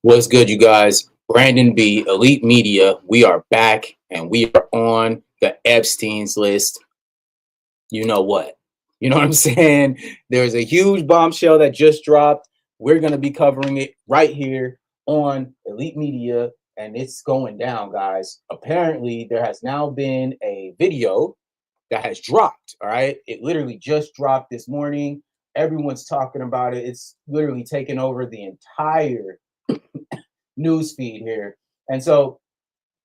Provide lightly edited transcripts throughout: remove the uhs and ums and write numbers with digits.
What's good, you guys? Brandon B, Elite Media. We are back and we are on the Epstein's list. You know what? You know what I'm saying? There's a huge bombshell that just dropped. We're going to be covering it right here on Elite Media, and it's going down, guys. Apparently, there has now been a video that has dropped. All right. It literally just dropped this morning. Everyone's talking about it. It's literally taken over the entire news feed here. And so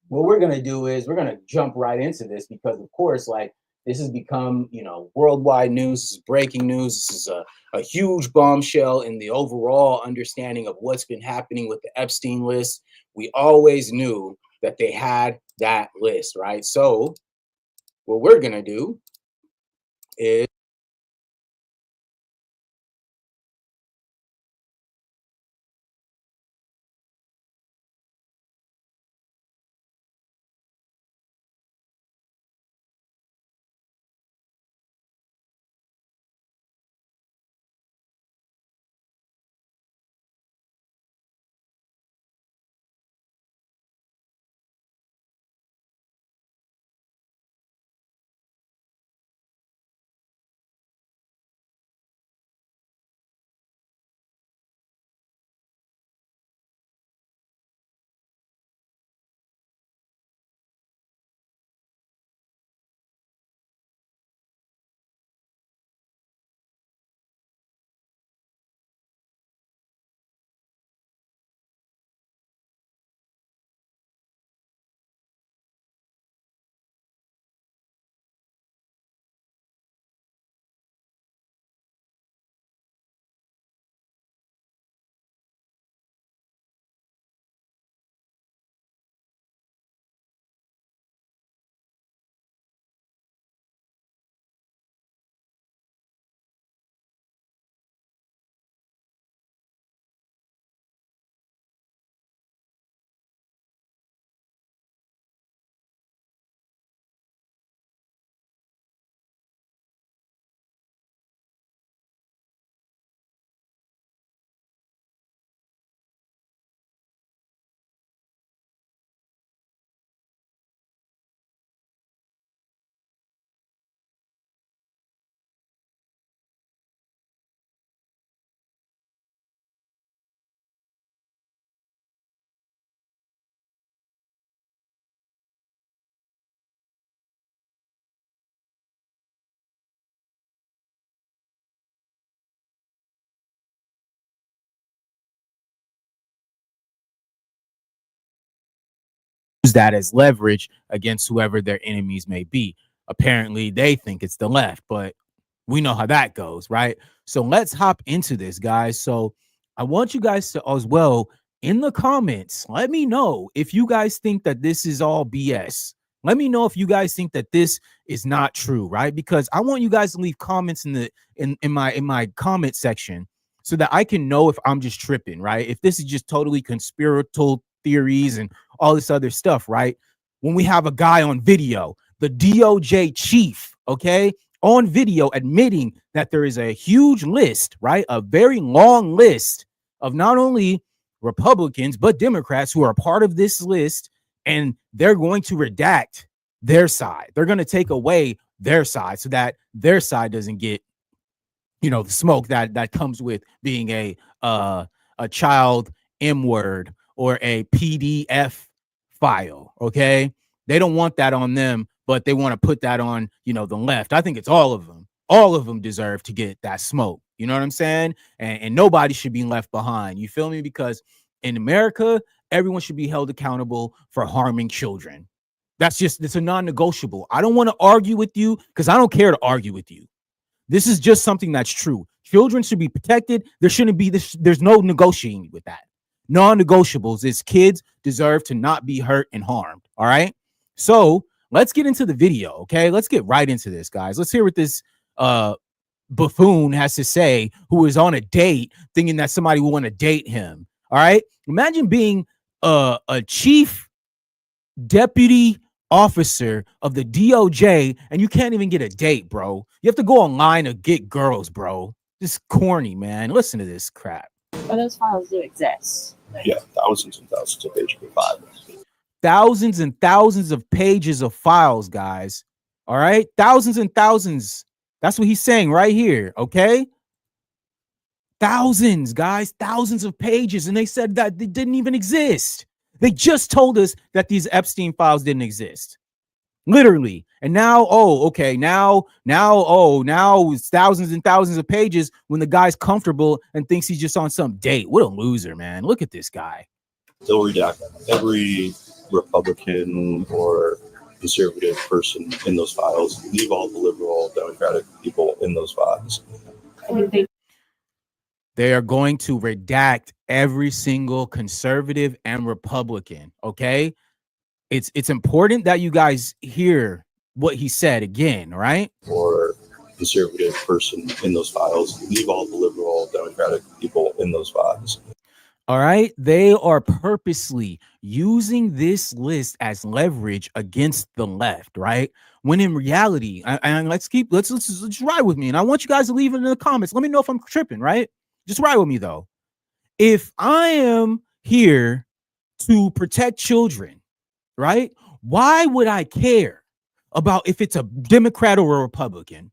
what we're going to do is we're going to jump right into this because of course, like, this has become, worldwide news. This is breaking news. This is a huge bombshell in the overall understanding of what's been happening with the Epstein list. We always knew that they had that list, right? So what we're going to do is use that as leverage against whoever their enemies may be. Apparently, they think it's the left, but we know how that goes, right? So let's hop into this, guys. So I want you guys to, as well, in the comments, let me know if you guys think that this is all BS. Let me know if you guys think that this is not true, right? Because I want you guys to leave comments in my comment section so that I can know if I'm just tripping, right? If this is just totally conspiratorial theories and all this other stuff, right? When we have a guy on video, the DOJ chief, okay, on video admitting that there is a huge list, right? A very long list of not only Republicans, but Democrats who are part of this list, and they're going to redact their side. They're going to take away their side so that their side doesn't get, the smoke that comes with being a child M word or a PDF file. Okay. They don't want that on them, but they want to put that on, the left. I think it's all of them. All of them deserve to get that smoke. You know what I'm saying? And nobody should be left behind. You feel me? Because in America, everyone should be held accountable for harming children. It's a non-negotiable. I don't want to argue with you because I don't care to argue with you. This is just something that's true. Children should be protected. There shouldn't be this. There's no negotiating with that. Non-negotiables is kids deserve to not be hurt and harmed. All right. So let's get into the video. Okay. Let's get right into this, guys. Let's hear what this buffoon has to say, who is on a date thinking that somebody will want to date him. All right. Imagine being a chief deputy officer of the DOJ and you can't even get a date, bro. You have to go online to get girls, bro. This is corny, man. Listen to this crap. But those files do exist. Yeah, thousands and thousands of pages of files. Thousands and thousands of pages of files, guys. All right, thousands and thousands. That's what he's saying right here. Okay, thousands, guys, thousands of pages, and they said that they didn't even exist. They just told us that these Epstein files didn't exist. Literally. And now, now it's thousands and thousands of pages when the guy's comfortable and thinks he's just on some date. What a loser, man. Look at this guy. They'll redact every Republican or conservative person in those files, leave all the liberal Democratic people in those files. They are going to redact every single conservative and Republican. Okay. It's important that you guys hear what he said again, right? Or conservative person in those files, leave all the liberal Democratic people in those files. All right. They are purposely using this list as leverage against the left, right? When in reality, and let's ride with me. And I want you guys to leave it in the comments. Let me know if I'm tripping, right? Just ride with me though. If I am here to protect children, right? Why would I care about if it's a Democrat or a Republican?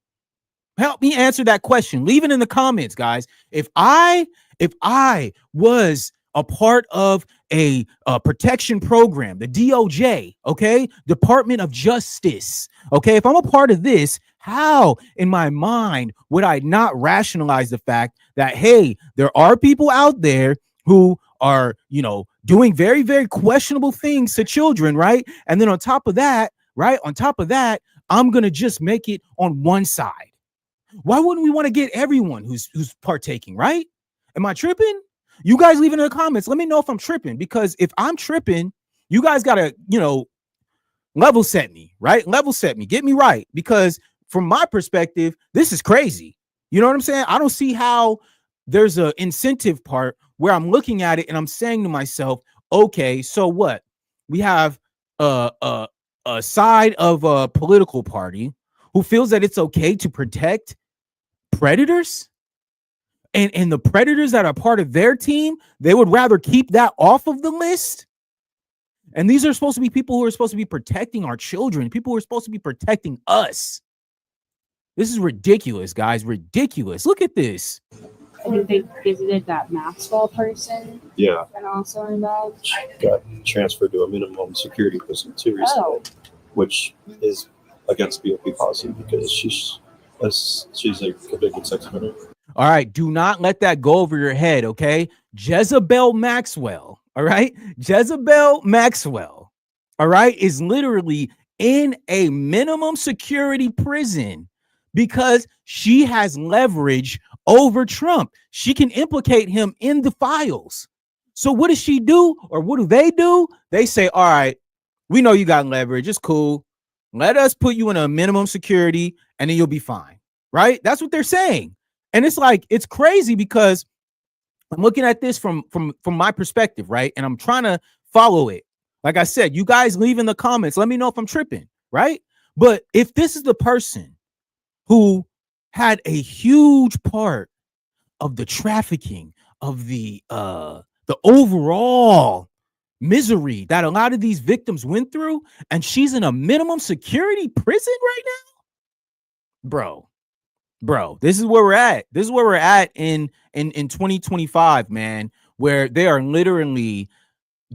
Help me answer that question. Leave it in the comments, guys. If I was a part of a protection program, the DOJ, okay, Department of Justice, okay, if I'm a part of this, how in my mind would I not rationalize the fact that, hey, there are people out there who are, doing very, very questionable things to children, right? And then on top of that, I'm going to just make it on one side. Why wouldn't we want to get everyone who's partaking, right? Am I tripping? You guys leave it in the comments. Let me know if I'm tripping, because if I'm tripping, you guys got to, level set me, right? Level set me, get me right. Because from my perspective, this is crazy. You know what I'm saying? I don't see how there's an incentive part where I'm looking at it and I'm saying to myself, okay, so what? We have a side of a political party who feels that it's okay to protect predators, and the predators that are part of their team, they would rather keep that off of the list. And these are supposed to be people who are supposed to be protecting our children, people who are supposed to be protecting us. This is ridiculous, guys. Ridiculous. Look at this. I think they visited that Maxwell person. Yeah. And also involved. She got transferred to a minimum security prison too recently, which is against BOP policy because she's a convicted sex offender. All right. Do not let that go over your head. Okay. Jezebel Maxwell. All right. Jezebel Maxwell. All right. Is literally in a minimum security prison because she has leverage over Trump. She can implicate him in the files. So what does she do, or what do? They say, all right, we know you got leverage. It's cool. Let us put you in a minimum security and then you'll be fine. Right? That's what they're saying. And it's like, it's crazy because I'm looking at this from my perspective, right? And I'm trying to follow it. Like I said, you guys leave in the comments. Let me know if I'm tripping, right? But if this is the person who had a huge part of the trafficking, of the overall misery that a lot of these victims went through, and she's in a minimum security prison right now, bro, this is where we're at. This is where we're at in 2025, man, where they are literally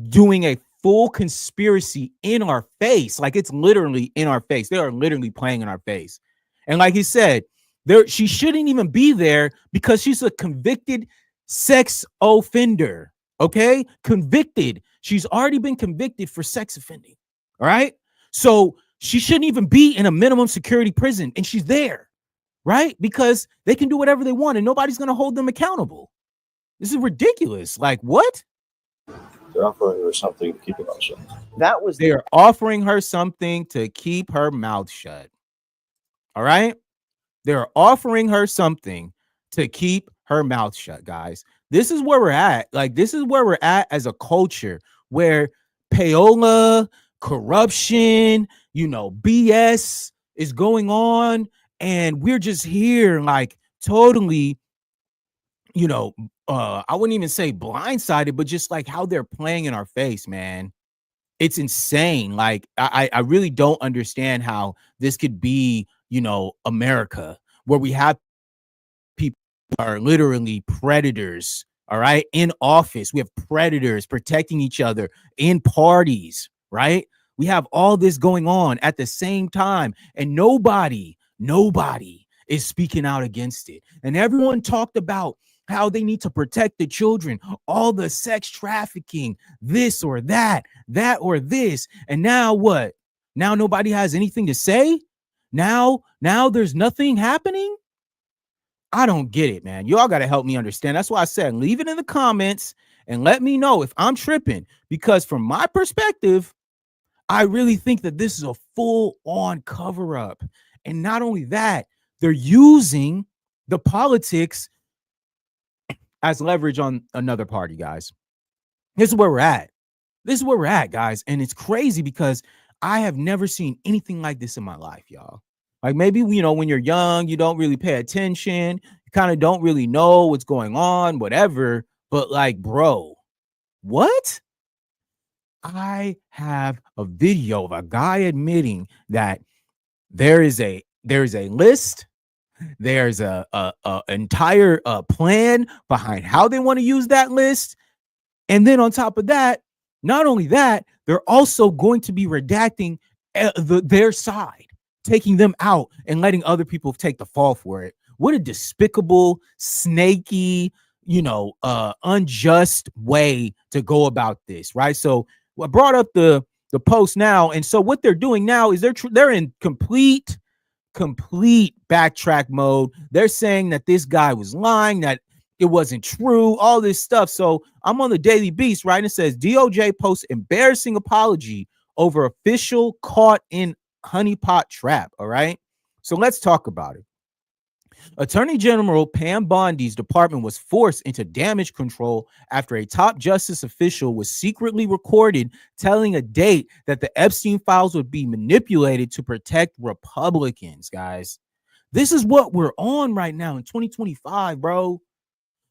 doing a full conspiracy in our face. Like, it's literally in our face. They are literally playing in our face. And like he said, she shouldn't even be there because she's a convicted sex offender. Okay, convicted. She's already been convicted for sex offending. All right, so she shouldn't even be in a minimum security prison, and she's there, right? Because they can do whatever they want, and nobody's going to hold them accountable. This is ridiculous. Like, what? They're offering her something to keep her mouth shut. They are offering her something to keep her mouth shut. All right. They're offering her something to keep her mouth shut, guys. This is where we're at. Like, this is where we're at as a culture where payola, corruption, BS is going on. And we're just here, like, totally, I wouldn't even say blindsided, but just like how they're playing in our face, man. It's insane. Like I really don't understand how this could be, America, where we have people who are literally predators. All right. In office, we have predators protecting each other in parties, right? We have all this going on at the same time, and nobody is speaking out against it. And everyone talked about how they need to protect the children, all the sex trafficking, this or that or this. And now what? Now nobody has anything to say? Now there's nothing happening? I don't get it, man. Y'all got to help me understand. That's why I said leave it in the comments and let me know if I'm tripping, because from my perspective, I really think that this is a full-on cover-up. And not only that, they're using the politics as leverage on another party, guys. This is where we're at. This is where we're at, guys. And it's crazy because I have never seen anything like this in my life, y'all. Like maybe, when you're young, you don't really pay attention. You kind of don't really know what's going on, whatever. But like, bro, what? I have a video of a guy admitting that there is a list. There's a entire plan behind how they want to use that list. And then on top of that, not only that, they're also going to be redacting their side, taking them out and letting other people take the fall for it. What a despicable, snaky, unjust way to go about this, right? So I brought up the post now, and so what they're doing now is they're in complete backtrack mode. They're saying that this guy was lying, that it wasn't true, all this stuff. So I'm on the Daily Beast, right? And it says DOJ posts embarrassing apology over official caught in honeypot trap. All right. So let's talk about it. Attorney General Pam Bondi's department was forced into damage control after a top justice official was secretly recorded telling a date that the Epstein files would be manipulated to protect Republicans, guys. This is what we're on right now in 2025, bro.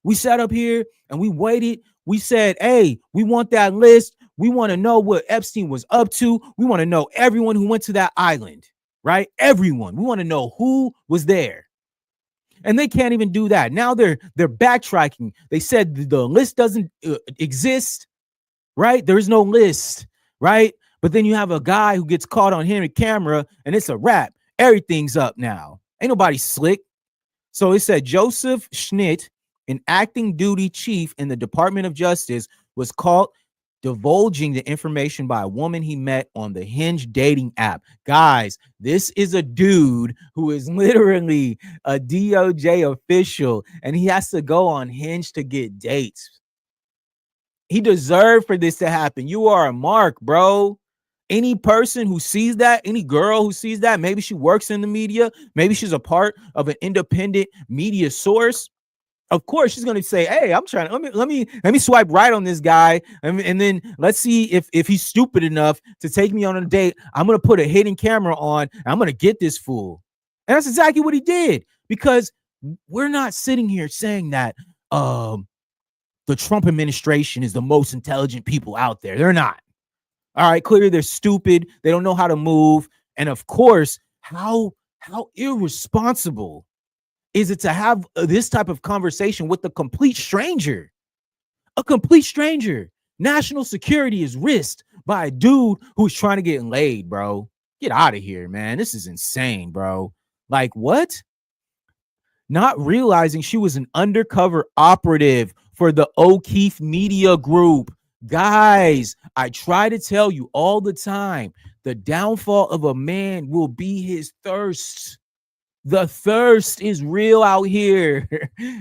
We sat up here and we waited. We said, hey, we want that list. We want to know what Epstein was up to. We want to know everyone who went to that island, right? Everyone. We want to know who was there. And they can't even do that. Now they're backtracking. They said the list doesn't exist, right? There is no list, right? But then you have a guy who gets caught on camera and it's a wrap. Everything's up now. Ain't nobody slick. So it said Joseph Schnitt, an acting duty chief in the Department of Justice, was caught divulging the information by a woman he met on the Hinge dating app. Guys, this is a dude who is literally a DOJ official, and he has to go on Hinge to get dates. He deserved for this to happen. You are a mark, bro. Any person who sees that, any girl who sees that, maybe she works in the media, maybe she's a part of an independent media source. Of course, she's going to say, hey, I'm trying to let me swipe right on this guy. And then let's see if he's stupid enough to take me on a date. I'm going to put a hidden camera on. And I'm going to get this fool. And that's exactly what he did, because we're not sitting here saying that the Trump administration is the most intelligent people out there. They're not. All right. Clearly, they're stupid. They don't know how to move. And of course, how irresponsible is it to have this type of conversation with a complete stranger? A complete stranger. National security is risked by a dude who's trying to get laid, bro. Get out of here, man. This is insane, bro. Like, what? Not realizing she was an undercover operative for the O'Keefe Media Group. Guys, I try to tell you all the time, the downfall of a man will be his thirst. The thirst is real out here.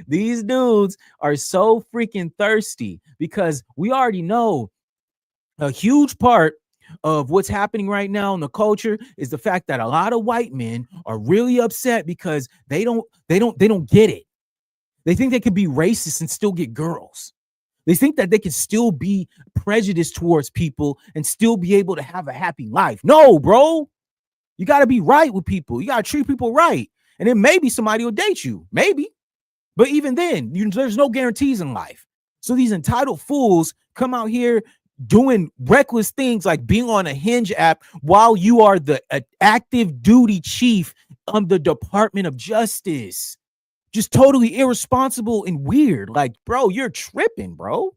These dudes are so freaking thirsty because we already know a huge part of what's happening right now in the culture is the fact that a lot of white men are really upset because they don't get it. They think they could be racist and still get girls. They think that they can still be prejudiced towards people and still be able to have a happy life. No, bro. You got to be right with people. You got to treat people right. And then maybe somebody will date you. Maybe. But even then, there's no guarantees in life. So these entitled fools come out here doing reckless things like being on a Hinge app while you are the active duty chief of the Department of Justice. Just totally irresponsible and weird. Like, bro, you're tripping, bro.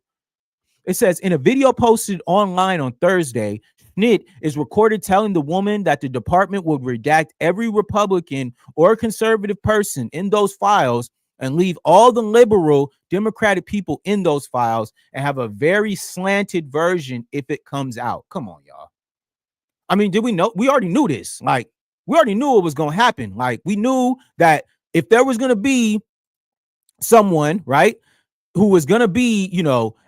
It says in a video posted online on Thursday, Schnitt is recorded telling the woman that the department will redact every Republican or conservative person in those files and leave all the liberal Democratic people in those files and have a very slanted version if it comes out. Come on, y'all. I mean, did we know? We already knew this. Like, we already knew it was going to happen. Like, we knew that if there was going to be someone, right, who was going to be,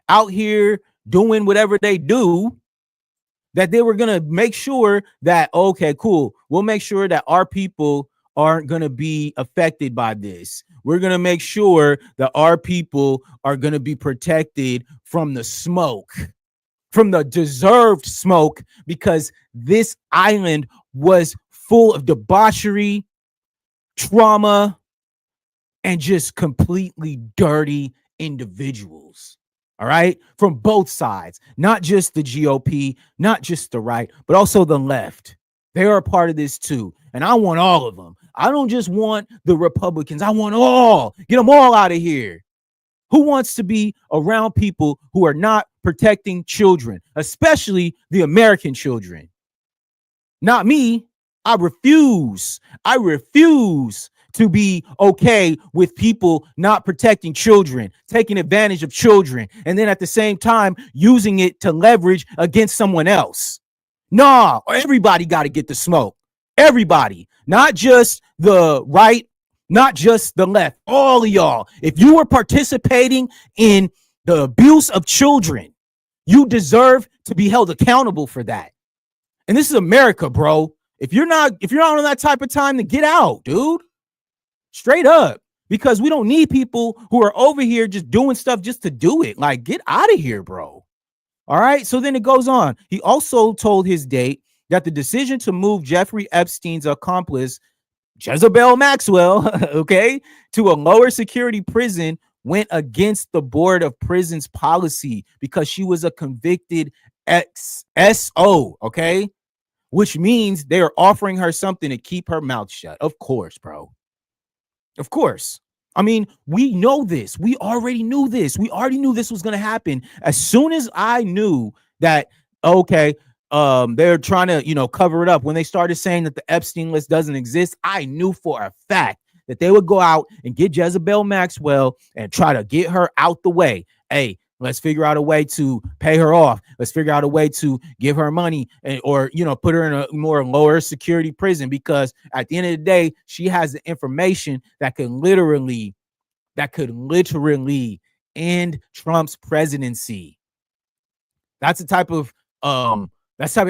out here doing whatever they do, that they were going to make sure that, okay, cool, we'll make sure that our people aren't going to be affected by this. We're going to make sure that our people are going to be protected from the smoke, from the deserved smoke, because this island was full of debauchery, trauma, and just completely dirty individuals. All right, from both sides, not just the GOP, not just the right, but also the left. They are a part of this too. And I want all of them. I don't just want the Republicans. I want all. Get them all out of here. Who wants to be around people who are not protecting children, especially the American children? Not me. I refuse. I refuse to be okay with people not protecting children, taking advantage of children, and then at the same time using it to leverage against someone else. Nah, everybody got to get the smoke. Everybody, not just the right, not just the left, all of y'all. If you were participating in the abuse of children, you deserve to be held accountable for that. And this is America, bro. If you're not on that type of time, then get out, dude. Straight up. Because we don't need people who are over here just doing stuff just to do it. Like, get out of here, bro. All right. So then it goes on. He also told his date that the decision to move Jeffrey Epstein's accomplice, Jezebel Maxwell, okay, to a lower security prison went against the Board of Prisons policy because she was a convicted SO, okay, which means they're offering her something to keep her mouth shut. Of course, bro. Of course. I mean, we know this. We already knew this. We already knew this was going to happen. As soon as I knew that, okay, they're trying to, cover it up. When they started saying that the Epstein list doesn't exist, I knew for a fact that they would go out and get Jezebel Maxwell and try to get her out the way. Hey, let's figure out a way to pay her off. Let's figure out a way to give her money or put her in a more lower security prison, because at the end of the day, she has the information that could literally end Trump's presidency. That's the type of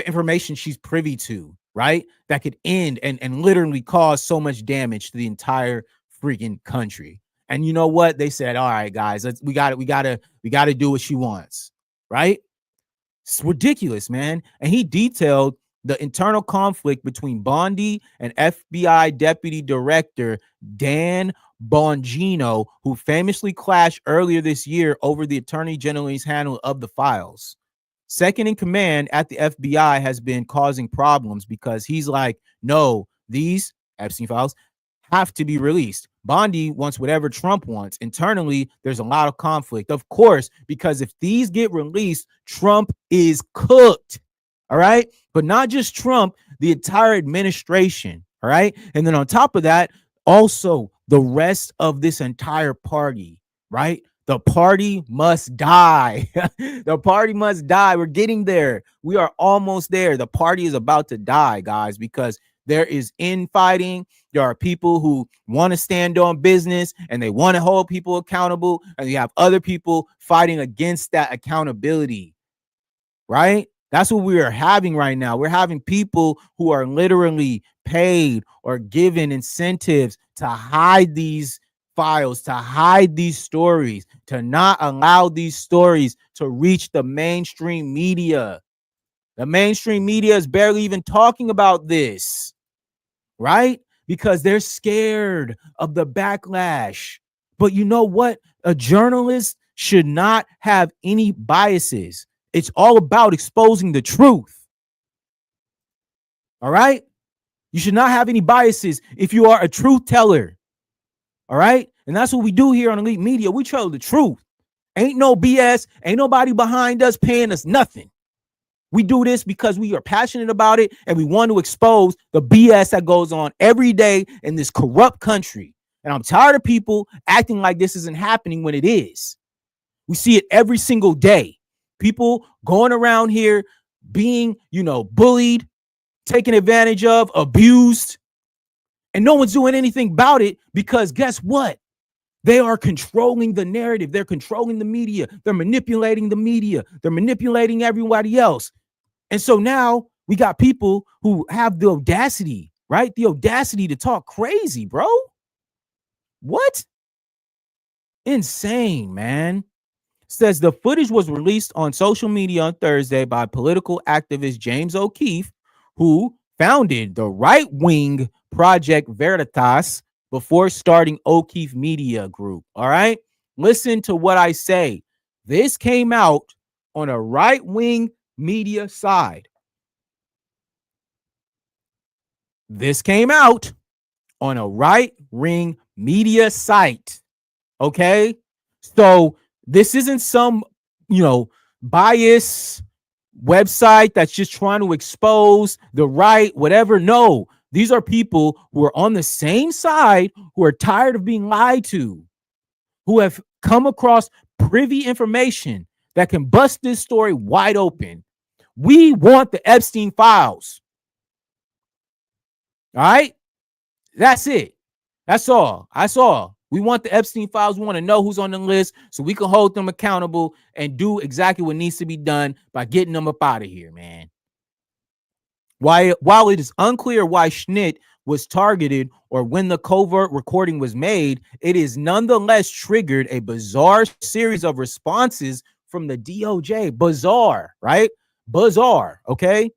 information she's privy to, right? That could end and literally cause so much damage to the entire freaking country. And you know what? They said, all right, guys, we got to do what she wants, right? It's ridiculous, man. And he detailed the internal conflict between Bondi and FBI Deputy Director Dan Bongino, who famously clashed earlier this year over the Attorney General's handle of the files. Second in command at the FBI has been causing problems because he's like, no, these Epstein files have to be released. Bondi wants whatever Trump wants. Internally, there's a lot of conflict, of course, because if these get released, Trump is cooked. All right. But not just Trump, the entire administration. All right. And then on top of that, also the rest of this entire party. Right. The party must die. The party must die. We're getting there. We are almost there. The party is about to die, guys, because there is infighting. There are people who want to stand on business and they want to hold people accountable. And you have other people fighting against that accountability, right? That's what we are having right now. We're having people who are literally paid or given incentives to hide these files, to hide these stories, to not allow these stories to reach the mainstream media. The mainstream media is barely even talking about this, right? Because they're scared of the backlash. But you know what? A journalist should not have any biases. It's all about exposing the truth. All right? You should not have any biases if you are a truth teller. All right? And that's what we do here on Elite Media. We tell the truth. Ain't no BS. Ain't nobody behind us paying us nothing. We do this because we are passionate about it and we want to expose the BS that goes on every day in this corrupt country. And I'm tired of people acting like this isn't happening when it is. We see it every single day. People going around here being, bullied, taken advantage of, abused, and no one's doing anything about it because guess what? They are controlling the narrative. They're controlling the media. They're manipulating the media. They're manipulating everybody else. And so now we got people who have the audacity, right? The audacity to talk crazy, bro. What? Insane, man. Says the footage was released on social media on Thursday by political activist James O'Keefe, who founded the right-wing Project Veritas before starting O'Keefe Media Group. All right. Listen to what I say. This came out on a right-wing media side. This came out on a right-wing media site. Okay. So this isn't some, bias website that's just trying to expose the right, whatever. No, these are people who are on the same side, who are tired of being lied to, who have come across privy information that can bust this story wide open. We want the Epstein files. All right? That's it. That's all. That's all. We want the Epstein files. We want to know who's on the list so we can hold them accountable and do exactly what needs to be done by getting them up out of here, man. While it is unclear why Schnitt was targeted or when the covert recording was made, it is nonetheless triggered a bizarre series of responses from the DOJ. Bizarre, right? Bizarre, okay?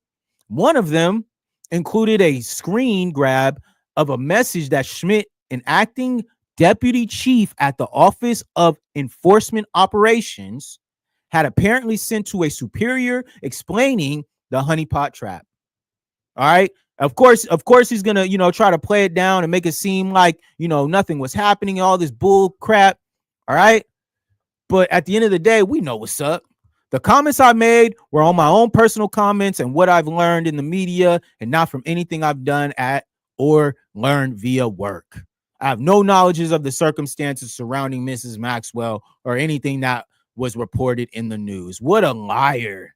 One of them included a screen grab of a message that Schmidt, an acting deputy chief at the Office of Enforcement Operations, had apparently sent to a superior explaining the honeypot trap. All right. Of course, he's going to, try to play it down and make it seem like, nothing was happening, all this bull crap. All right. But at the end of the day, we know what's up. The comments I made were on my own personal comments and what I've learned in the media and not from anything I've done at or learned via work. I have no knowledges of the circumstances surrounding Mrs. Maxwell or anything that was reported in the news. What a liar.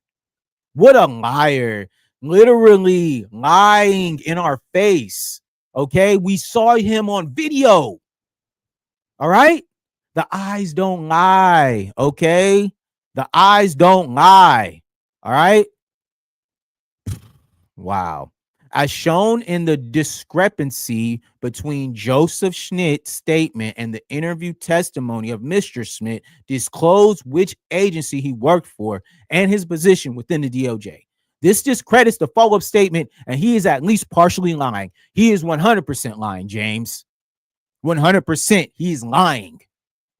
What a liar. Literally lying in our face. Okay. We saw him on video. All right. The eyes don't lie. Okay. The eyes don't lie. All right. Wow. As shown in the discrepancy between Joseph Schnitt's statement and the interview testimony of Mr. Schmidt, disclosed which agency he worked for and his position within the DOJ. This discredits the follow-up statement, and he is at least partially lying. He is 100% lying, James. 100%. He's lying.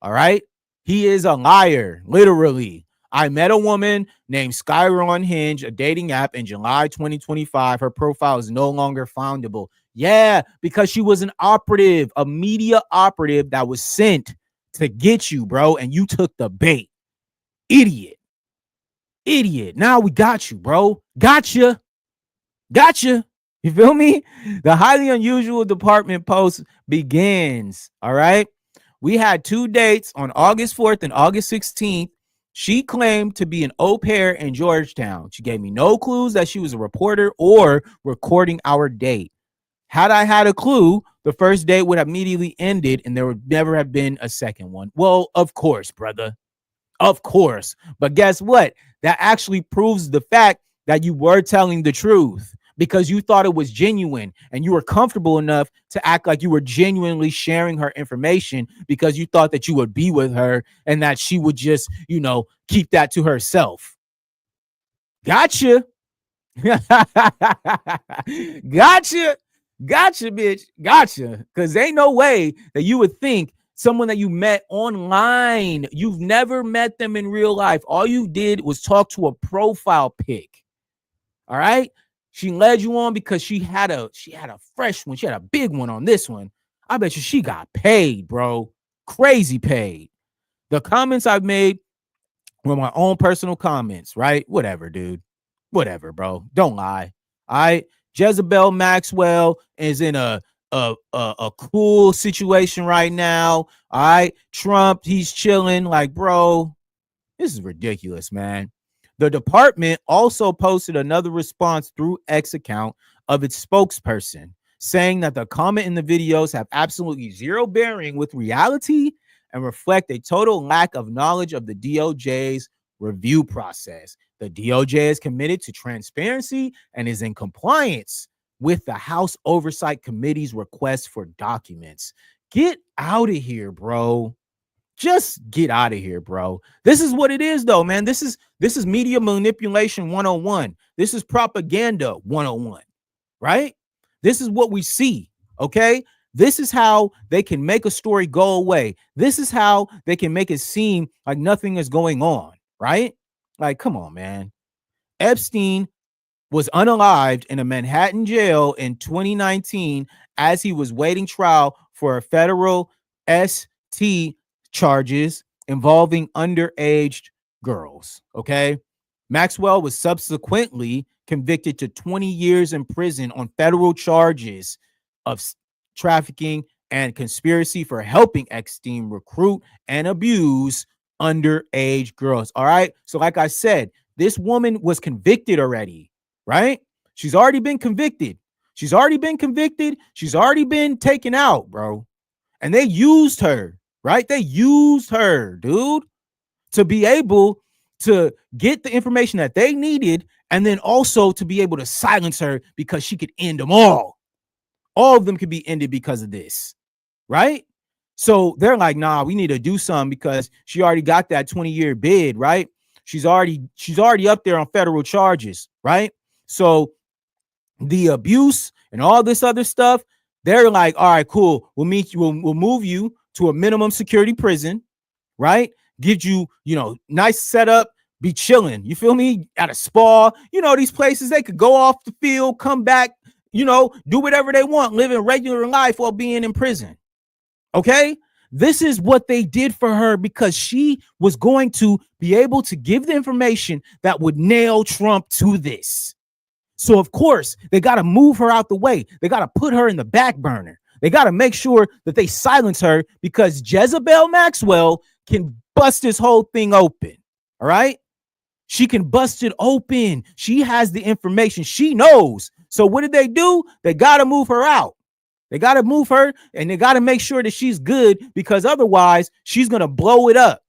All right? He is a liar, literally. I met a woman named Skylar on Hinge, a dating app, in July 2025. Her profile is no longer foundable. Yeah, because she was an operative, a media operative that was sent to get you, bro, and you took the bait. Idiot. Idiot. Now we got you, bro. Gotcha. Gotcha. You feel me? The highly unusual department post begins. All right. We had 2 dates on August 4th and August 16th. She claimed to be an au pair in Georgetown. She gave me no clues that she was a reporter or recording our date. Had I had a clue, the first date would have immediately ended and there would never have been a second one. Well, of course, brother. Of course. But guess what? That actually proves the fact that you were telling the truth because you thought it was genuine and you were comfortable enough to act like you were genuinely sharing her information because you thought that you would be with her and that she would just, keep that to herself. Gotcha. Gotcha. Gotcha, bitch. Gotcha. Because ain't no way that you would think someone that you met online. You've never met them in real life. All you did was talk to a profile pic. All right. She led you on because she had a fresh one. She had a big one on this one. I bet you she got paid, bro. Crazy paid. The comments I've made were my own personal comments, right? Whatever, dude. Whatever, bro. Don't lie. All right. Jezebel Maxwell is in a cool situation right now. All right. Trump, he's chilling. Like, bro, this is ridiculous, man. The department also posted another response through X account of its spokesperson, saying that the comment in the videos have absolutely zero bearing with reality and reflect a total lack of knowledge of the DOJ's review process. The DOJ is committed to transparency and is in compliance with the House Oversight Committee's request for documents. Get out of here, bro. Just get out of here, bro. This is what it is, though, man. This is media manipulation 101. This is propaganda 101, right? This is what we see, okay? This is how they can make a story go away. This is how they can make it seem like nothing is going on, right? Like, come on, man. Epstein was unalived in a Manhattan jail in 2019 as he was waiting trial for a federal ST charges involving underage girls. Okay. Maxwell was subsequently convicted to 20 years in prison on federal charges of trafficking and conspiracy for helping Epstein recruit and abuse underage girls. All right. So, like I said, this woman was convicted already, right? She's already been convicted. She's already been convicted. She's already been taken out, bro. And they used her. Right? They used her, dude, to be able to get the information that they needed and then also to be able to silence her because she could end them all. All of them could be ended because of this, right? So they're like, nah, we need to do something because she already got that 20-year bid, right? She's already up there on federal charges, right? So the abuse and all this other stuff, they're like, all right, cool. We'll meet you. We'll move you to a minimum security prison, right? Give you, nice setup, be chilling. You feel me? At a spa, these places they could go off the field, come back, do whatever they want, live in regular life while being in prison. Okay? This is what they did for her because she was going to be able to give the information that would nail Trump to this. So, of course, they got to move her out the way. They got to put her in the back burner. They got to make sure that they silence her because Jezebel Maxwell can bust this whole thing open. All right. She can bust it open. She has the information. She knows. So what did they do? They got to move her out. They got to move her and they got to make sure that she's good because otherwise she's going to blow it up.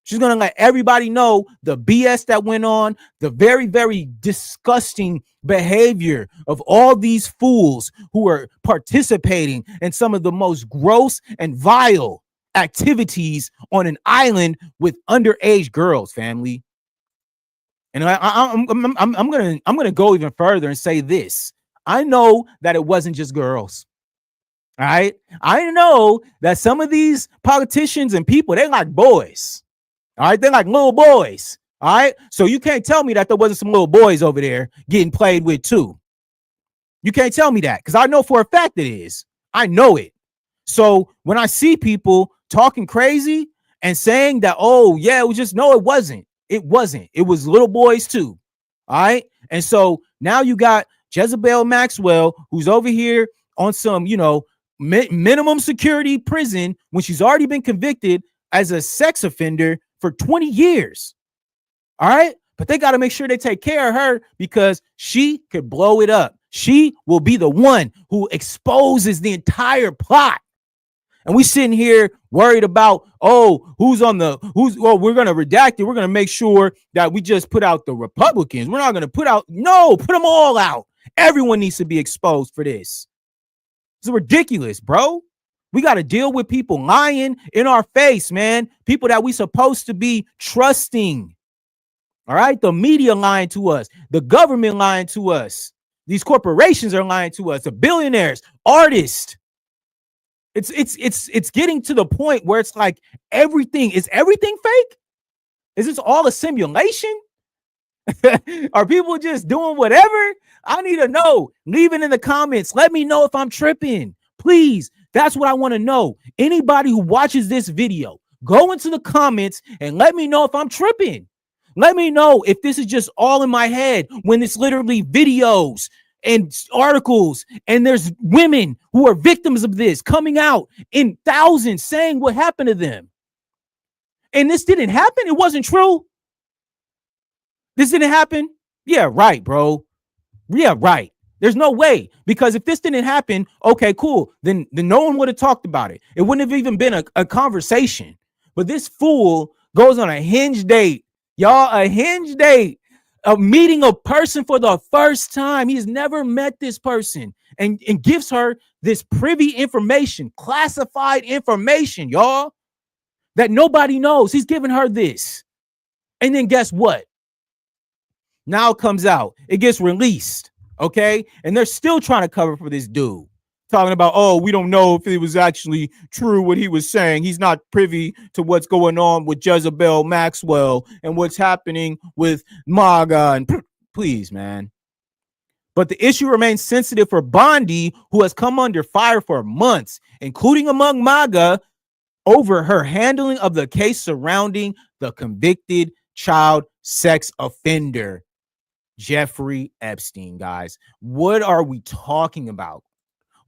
She's going to let everybody know the BS that went on, the very, very disgusting behavior of all these fools who are participating in some of the most gross and vile activities on an island with underage girls, family. And I'm gonna go even further and say this. I know that it wasn't just girls. All right. I know that some of these politicians and people, they like boys. All right. They're like little boys. All right. So you can't tell me that there wasn't some little boys over there getting played with too. You can't tell me that because I know for a fact it is. I know it. So when I see people talking crazy and saying that, oh, yeah, it was just, no, it wasn't. It wasn't. It was little boys too. All right. And so now you got Jezebel Maxwell, who's over here on some, minimum security prison when she's already been convicted as a sex offender for 20 years. All right. But they got to make sure they take care of her because she could blow it up. She will be the one who exposes the entire plot. And we sitting here worried about, we're going to redact it. We're going to make sure that we just put out the Republicans. We're not going to put them all out. Everyone needs to be exposed for this. It's ridiculous, bro. We got to deal with people lying in our face, man. People that we supposed to be trusting. All right. The media lying to us. The government lying to us. These corporations are lying to us. The billionaires, artists. It's getting to the point where it's like everything fake? Is this all a simulation? Are people just doing whatever? I need to know. Leave it in the comments. Let me know if I'm tripping. Please. That's what I want to know. Anybody who watches this video, go into the comments and let me know if I'm tripping. Let me know if this is just all in my head when it's literally videos and articles and there's women who are victims of this coming out in thousands saying what happened to them. And this didn't happen. It wasn't true. This didn't happen. Yeah, right, bro. Yeah, right. There's no way, because if this didn't happen, okay, cool. Then no one would have talked about it. It wouldn't have even been a conversation. But this fool goes on a hinge date, y'all, a hinge date, of meeting a person for the first time. He's never met this person and gives her this privy information, classified information, y'all, that nobody knows. He's giving her this. And then guess what? Now it comes out. It gets released. Okay. And they're still trying to cover for this dude. Talking about, oh, we don't know if it was actually true what he was saying. He's not privy to what's going on with Jezebel Maxwell and what's happening with MAGA. And please, man. But the issue remains sensitive for Bondi, who has come under fire for months, including among MAGA, over her handling of the case surrounding the convicted child sex offender, Jeffrey Epstein. Guys, what are we talking about?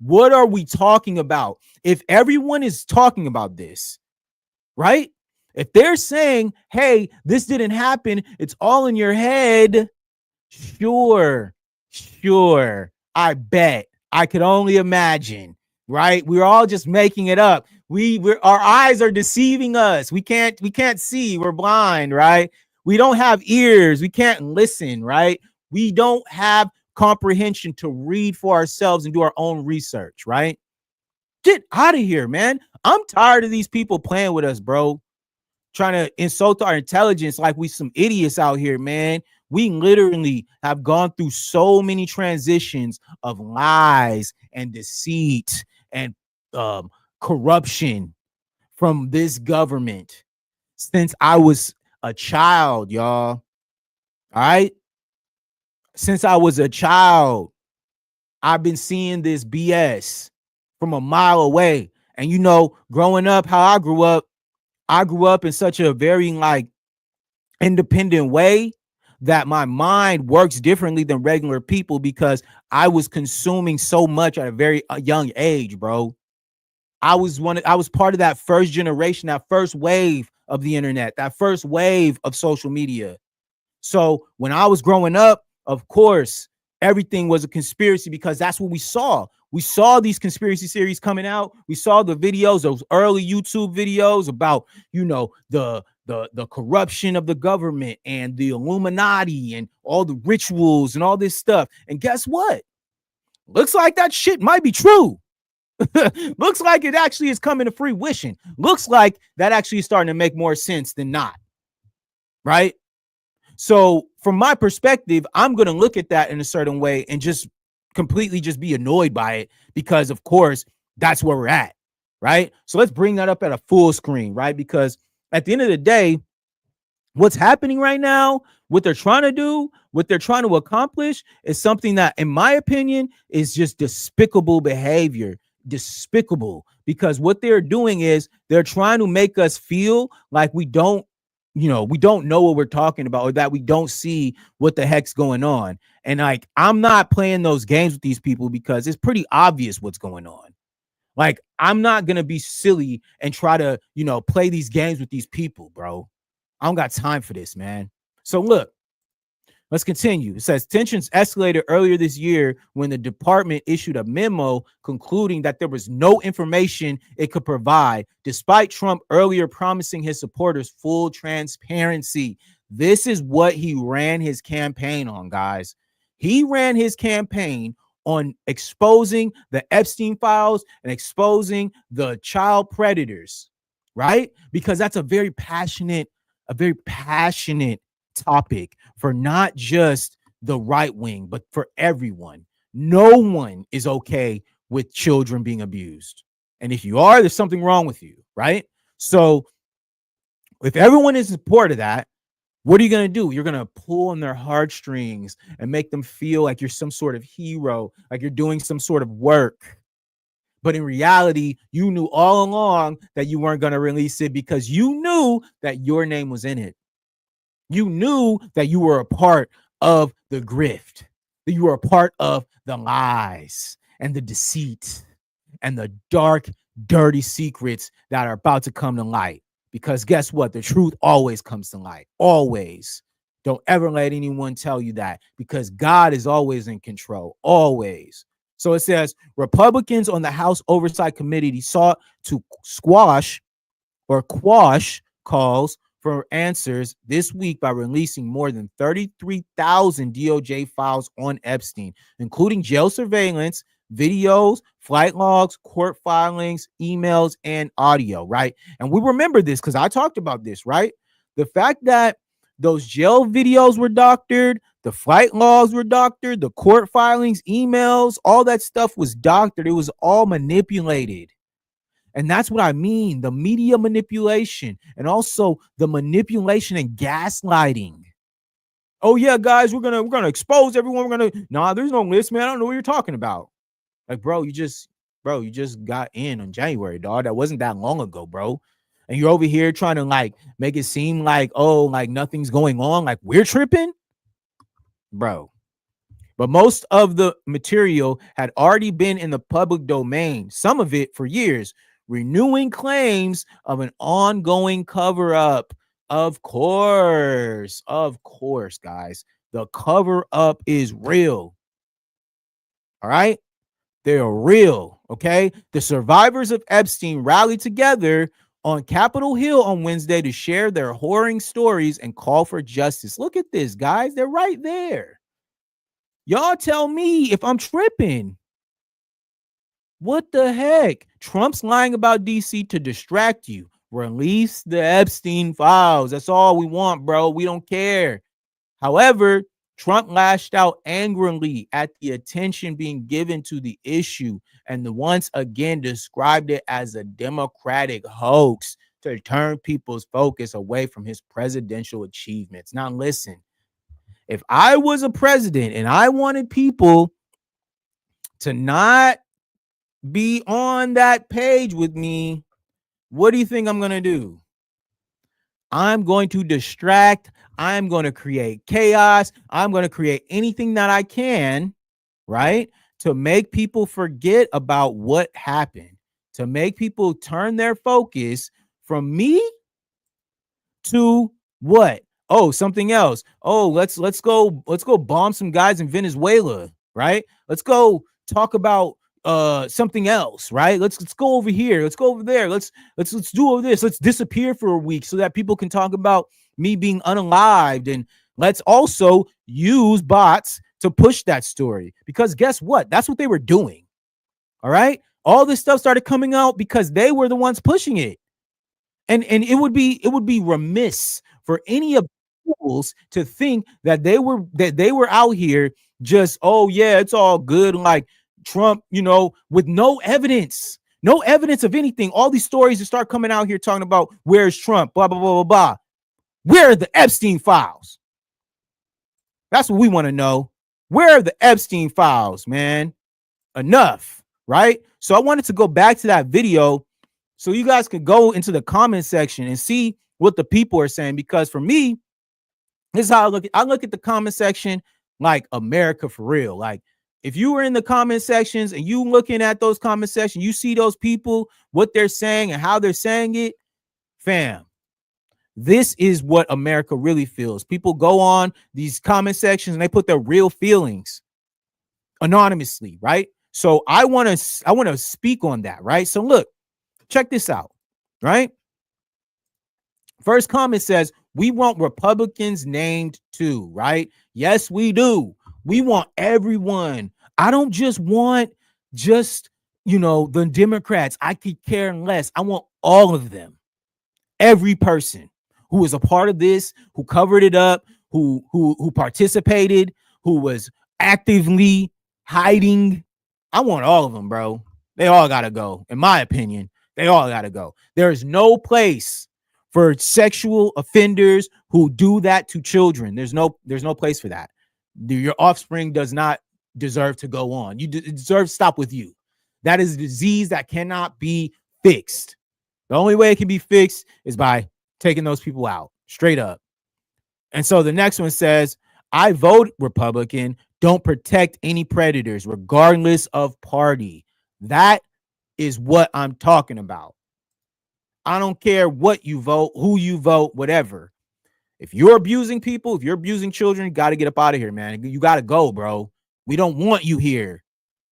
What are we talking about? If everyone is talking about this, right? If they're saying, hey, this didn't happen, it's all in your head. Sure. I bet. I could only imagine, right? We're all just making it up. Our eyes are deceiving us. We can't see. We're blind, right? We don't have ears. We can't listen, right? We don't have comprehension to read for ourselves and do our own research, right? Get out of here, man. I'm tired of these people playing with us, bro. Trying to insult our intelligence like we some idiots out here, man. We literally have gone through so many transitions of lies and deceit and corruption from this government since I was a child, y'all. All right? Since I was a child, I've been seeing this BS from a mile away. And you know, growing up, how I grew up in such a very independent way that my mind works differently than regular people because I was consuming so much at a very young age, bro. I was part of that first generation, that first wave of the internet, that first wave of social media. So when I was growing up, of course, everything was a conspiracy because that's what we saw. We saw these conspiracy series coming out. We saw the videos, those early YouTube videos about, you know, the corruption of the government and the Illuminati and all the rituals and all this stuff. And guess what? Looks like that shit might be true. Looks like it actually is coming to fruition. Looks like that actually is starting to make more sense than not. Right? So from my perspective, I'm going to look at that in a certain way and just completely just be annoyed by it because, of course, that's where we're at. Right? So let's bring that up at a full screen. Right? Because at the end of the day, what's happening right now, what they're trying to do, what they're trying to accomplish is something that, in my opinion, is just despicable behavior. Despicable, because what they're doing is they're trying to make us feel like we don't know what we're talking about, or that we don't see what the heck's going on. And I'm not playing those games with these people because it's pretty obvious what's going on. I'm not gonna be silly and try to play these games with these people, bro. I don't got time for this, man. So look, let's continue. It says tensions escalated earlier this year when the department issued a memo concluding that there was no information it could provide, despite Trump earlier promising his supporters full transparency. This is what he ran his campaign on, guys. He ran his campaign on exposing the Epstein files and exposing the child predators, right? Because that's a very passionate topic for not just the right wing, but for everyone. No one is okay with children being abused. And if you are, there's something wrong with you, right? So if everyone is in support of that, what are you going to do? You're going to pull on their heartstrings and make them feel like you're some sort of hero, like you're doing some sort of work. But in reality, you knew all along that you weren't going to release it because you knew that your name was in it. You knew that you were a part of the grift, that you were a part of the lies and the deceit and the dark, dirty secrets that are about to come to light. Because guess what? The truth always comes to light. Always. Don't ever let anyone tell you that, because God is always in control. Always. So it says Republicans on the House Oversight Committee sought to squash or quash calls for answers this week by releasing more than 33,000 DOJ files on Epstein, including jail surveillance, videos, flight logs, court filings, emails, and audio, right? And we remember this because I talked about this, right? The fact that those jail videos were doctored, the flight logs were doctored, the court filings, emails, all that stuff was doctored. It was all manipulated. And that's what I mean, the media manipulation and also the manipulation and gaslighting. Oh yeah, guys, we're gonna expose everyone. Nah, there's no list, man. I don't know what you're talking about. Like, bro, you just got in on January, dog. That wasn't that long ago, bro. And you're over here trying to like make it seem like, oh, like nothing's going on, like we're tripping, bro. But most of the material had already been in the public domain, some of it for years, renewing claims of an ongoing cover-up. Of course, guys, the cover-up is real. All right? They're real, okay? The survivors of Epstein rallied together on Capitol Hill on Wednesday to share their horrible stories and call for justice. Look at this, guys. They're right there. Y'all tell me if I'm tripping. What the heck? Trump's lying about DC to distract you. Release the Epstein files. That's all we want, bro. We don't care. However, Trump lashed out angrily at the attention being given to the issue and once again described it as a Democratic hoax to turn people's focus away from his presidential achievements. Now, listen, if I was a president and I wanted people to not be on that page with me, what do you think I'm going to do? I'm going to distract. I'm going to create chaos. I'm going to create anything that I can, right, to make people forget about what happened, to make people turn their focus from me to what? Oh, something else. Oh, let's go bomb some guys in Venezuela, right? Let's go talk about something else, right? Let's go over here. Let's go over there. Let's do all this. Let's disappear for a week so that people can talk about me being unalived. And let's also use bots to push that story, because guess what? That's what they were doing. All right. All this stuff started coming out because they were the ones pushing it. And it would be remiss for any of the fools to think that they were out here just, oh yeah, it's all good, like Trump, with no evidence of anything. All these stories that start coming out here talking about where's Trump, blah blah blah blah blah. Where are the Epstein files? That's what we want to know. Where are the Epstein files, man? Enough, right? So I wanted to go back to that video so you guys could go into the comment section and see what the people are saying. Because for me, this is how I look at. I look at the comment section like America for real. Like if you were in the comment sections and you looking at those comment sections, you see those people, what they're saying and how they're saying it, fam. This is what America really feels. People go on these comment sections and they put their real feelings anonymously, right? So I want to speak on that, right? So look, check this out, right? First comment says, we want Republicans named too, right? Yes, we do. We want everyone. I don't just want the Democrats. I could care less. I want all of them. Every person who was a part of this, who covered it up, who participated, who was actively hiding. I want all of them, bro. They all got to go. In my opinion, they all got to go. There is no place for sexual offenders who do that to children. There's no place for that. Your offspring does not deserve to go on. You deserve to stop with you. That is a disease that cannot be fixed. The only way it can be fixed is by taking those people out, straight up. And so the next one says, I vote Republican, don't protect any predators, regardless of party. That is what I'm talking about. I don't care what you vote, who you vote, whatever. If you're abusing people, if you're abusing children, you got to get up out of here, man. You got to go, bro. We don't want you here.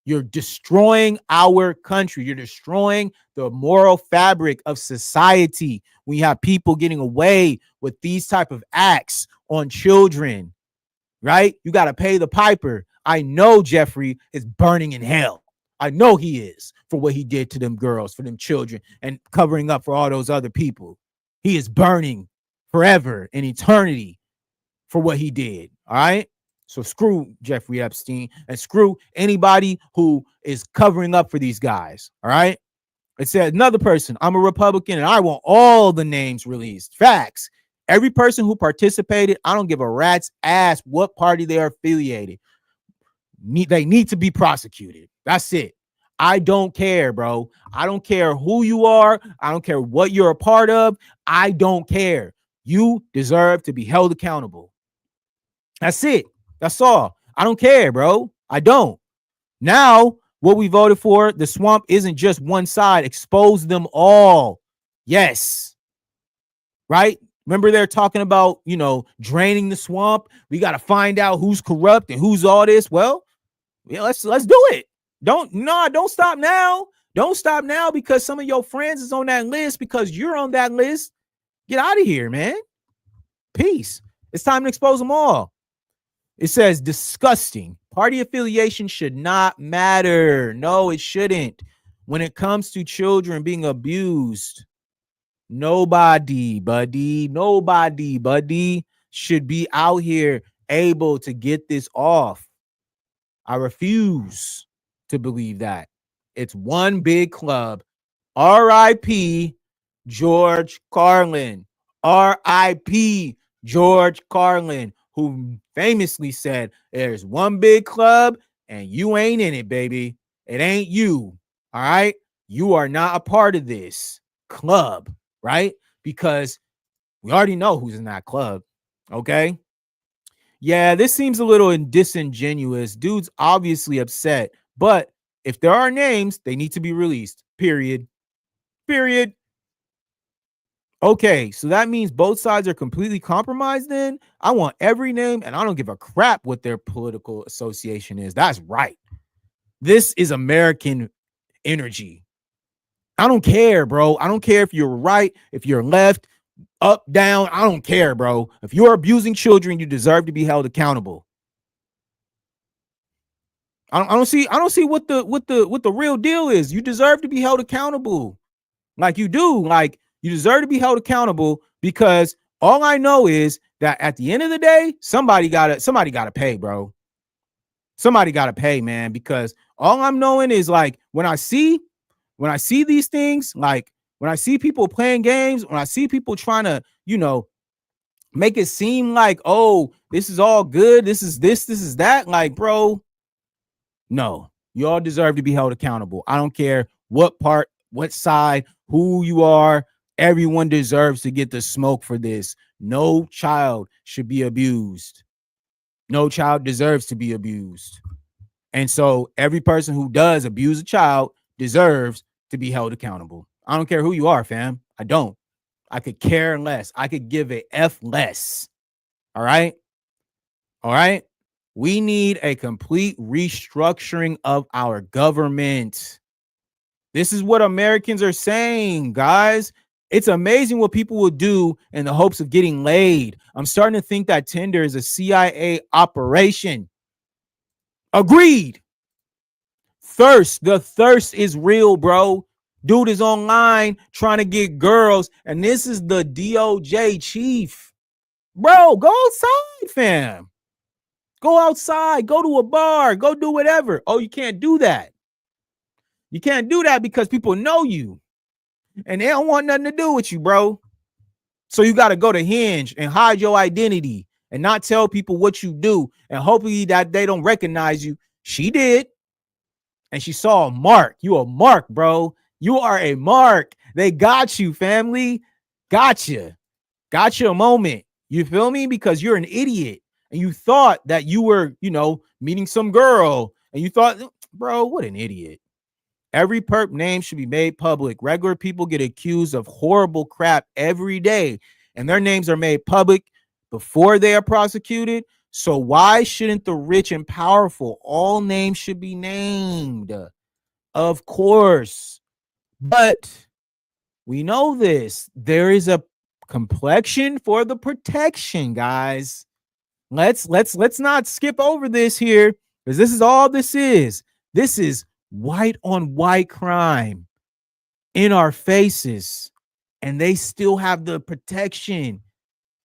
You're destroying our country. You're destroying the moral fabric of society. We have people getting away with these type of acts on children, right? You got to pay the piper. I know Jeffrey is burning in hell. I know he is for what he did to them girls, for them children, and covering up for all those other people. He is burning forever in eternity for what he did. All right. So screw Jeffrey Epstein and screw anybody who is covering up for these guys. All right. It said another person, I'm a Republican and I want all the names released. Facts. Every person who participated, I don't give a rat's ass what party they are affiliated. They need to be prosecuted. That's it. I don't care, bro. I don't care who you are. I don't care what you're a part of. I don't care. You deserve to be held accountable. That's it. That's all. I don't care, bro. I don't. Now, what we voted for, the swamp isn't just one side. Expose them all. Yes. Right? Remember they're talking about, draining the swamp. We got to find out who's corrupt and who's all this. Well, yeah, let's do it. Don't stop now. Don't stop now because some of your friends is on that list because you're on that list. Get out of here, man. Peace. It's time to expose them all. It says disgusting. Party affiliation should not matter. No, it shouldn't. When it comes to children being abused, nobody should be out here able to get this off. I refuse to believe that. It's one big club. R.I.P. George Carlin. R.I.P. George Carlin, who famously said, there's one big club and you ain't in it, baby. It ain't you. All right. You are not a part of this club, right? Because we already know who's in that club. Okay. Yeah, this seems a little disingenuous. Dude's obviously upset, but if there are names, they need to be released. Period. Okay, so that means both sides are completely compromised then? I want every name, and I don't give a crap what their political association is. That's right. This is American energy. I don't care, bro. I don't care if you're right, if you're left, up, down. I don't care, bro. If you're abusing children, you deserve to be held accountable. I don't see what the real deal is. You deserve to be held accountable. Like you do. Like you deserve to be held accountable because all I know is that at the end of the day, somebody gotta pay, bro. Somebody gotta pay, man, because all I'm knowing is like when I see these things, like when I see people playing games, when I see people trying to, make it seem like, oh, this is all good. This is that. Like, bro, no, you all deserve to be held accountable. I don't care what part, what side, who you are. Everyone deserves to get the smoke for this. No child should be abused. No child deserves to be abused. And so every person who does abuse a child deserves to be held accountable. I don't care who you are, fam. I don't. I could care less. I could give a F less. All right. All right. We need a complete restructuring of our government. This is what Americans are saying, guys. It's amazing what people will do in the hopes of getting laid. I'm starting to think that Tinder is a CIA operation. Agreed. The thirst is real, bro. Dude is online trying to get girls, and this is the DOJ Cheif. Bro, go outside, fam. Go outside. Go to a bar. Go do whatever. Oh, you can't do that. You can't do that because people know you and they don't want nothing to do with you, bro. So you got to go to Hinge and hide your identity and not tell people what you do. And hopefully that they don't recognize you. She did. And she saw a mark. You a mark, bro. You are a mark. They got you, family. Gotcha. Gotcha a moment. You feel me? Because you're an idiot. And you thought that you were, meeting some girl. And you thought, bro, what an idiot. Every perp name should be made public. Regular people get accused of horrible crap every day, and their names are made public before they are prosecuted. So why shouldn't the rich and powerful, all names should be named? Of course. But we know this. There is a complexion for the protection, guys. Let's not skip over this here, because this is all this is. This is white on white crime in our faces, and they still have the protection.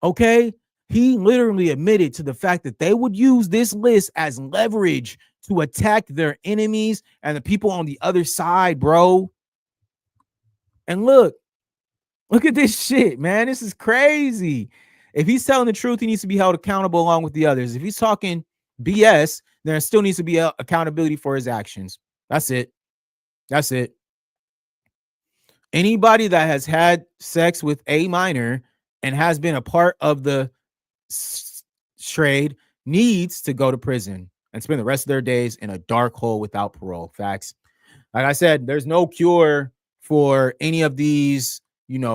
Okay, he literally admitted to the fact that they would use this list as leverage to attack their enemies and the people on the other side, bro. And look at this shit, man. This is crazy. If he's telling the truth, he needs to be held accountable along with the others. If he's talking BS, there still needs to be accountability for his actions. That's it. That's it. Anybody that has had sex with a minor and has been a part of the trade needs to go to prison and spend the rest of their days in a dark hole without parole. Facts. Like I said, there's no cure for any of these,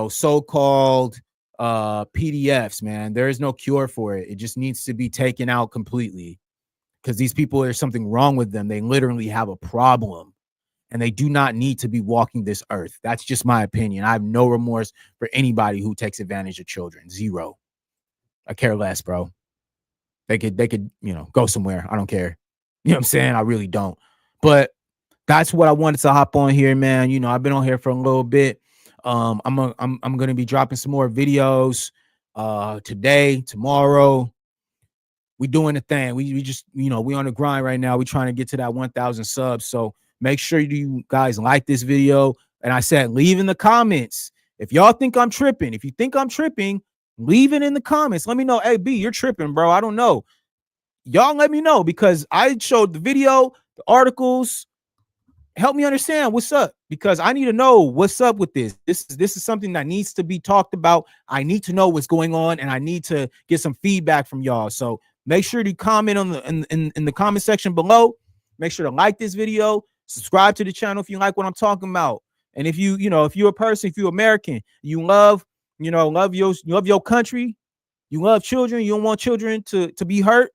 so-called PDFs, man. There is no cure for it. It just needs to be taken out completely, because these people, there's something wrong with them. They literally have a problem, and they do not need to be walking this earth. That's just my opinion. I have no remorse for anybody who takes advantage of children. Zero. I care less, bro. They could, go somewhere. I don't care. You know what I'm saying? I really don't. But that's what I wanted to hop on here, man. I've been on here for a little bit. I'm gonna be dropping some more videos today, tomorrow. We doing the thing. We just, we on the grind right now. We trying to get to that 1,000 subs. So make sure you guys like this video. And I said, leave in the comments if y'all think I'm tripping. If you think I'm tripping, leave it in the comments. Let me know. Hey, B, you're tripping, bro. I don't know. Y'all let me know, because I showed the video, the articles. Help me understand what's up, because I need to know what's up with this. This is something that needs to be talked about. I need to know what's going on, and I need to get some feedback from y'all. So make sure to comment on in the comment section below. Make sure to like this video, subscribe to the channel if you like what I'm talking about. And if if you're a person, if you're American, you love your country, you love children, you don't want children to be hurt.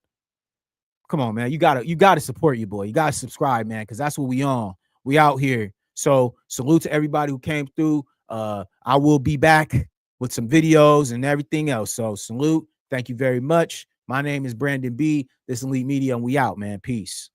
Come on, man. You gotta support your boy. You gotta subscribe, man, because that's what we on. We out here. So salute to everybody who came through. I will be back with some videos and everything else. So salute. Thank you very much. My name is Brandon B. This is Elite Media, and we out, man. Peace.